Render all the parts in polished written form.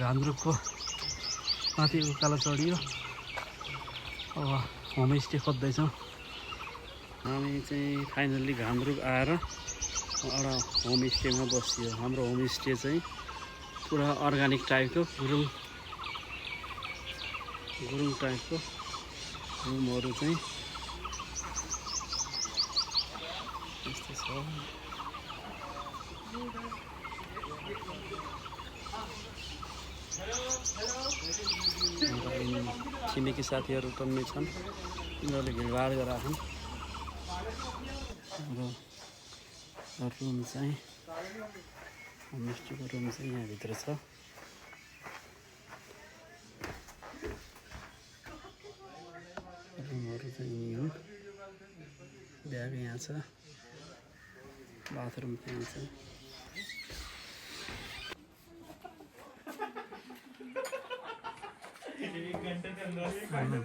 घान्द्रुकको माथि उकालो चढियो अब होमस्टे खोज्दैछौँ हामी चाहिँ फाइनल्ली घान्द्रुक आएर एउटा होमस्टेमा बसियो हाम्रो होमस्टे चाहिँ पुरा अर्ग्यानिक टाइपको गुरुङ टाइपको रुमहरू चाहिँ यस्तो छ छिमेकी साथीहरू टन्नै छन् उनीहरूले भिडभाड गराछन् हाम्रो रुम चाहिँ होमस्टेको रुम चाहिँ यहाँभित्र छ रुमहरू चाहिँ यहीँ हुन् ब्याग यहाँ छ बाथरुम त्यहाँ छ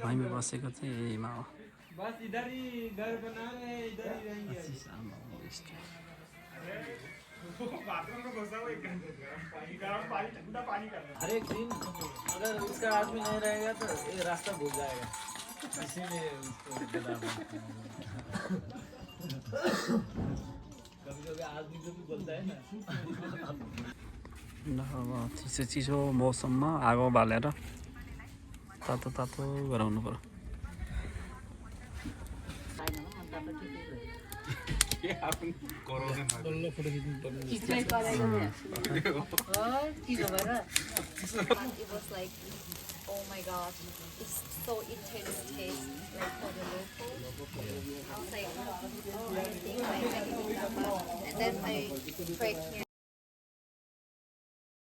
हामी बसेको चाहिँ यहीमा हो बस इधर ही घर बना है इधर ही रहेंगे बाथरूम में घुसा हुआ 1 घंटे गर्म पानी ठंडा पानी कर हर एक दिन अगर उसका आदमी नहीं रहेगा तो ये रास्ता भूल जाएगा इसीलिए उसको कभी कभी आदमी को भी बोलता है ना अब चिसो मौसममा आगो बालेर तातो तातो गराउनु पर्यो It was like, oh my god, it's so intense taste, like for the local. I was like, oh, I think like I can eat that, and then I tried here.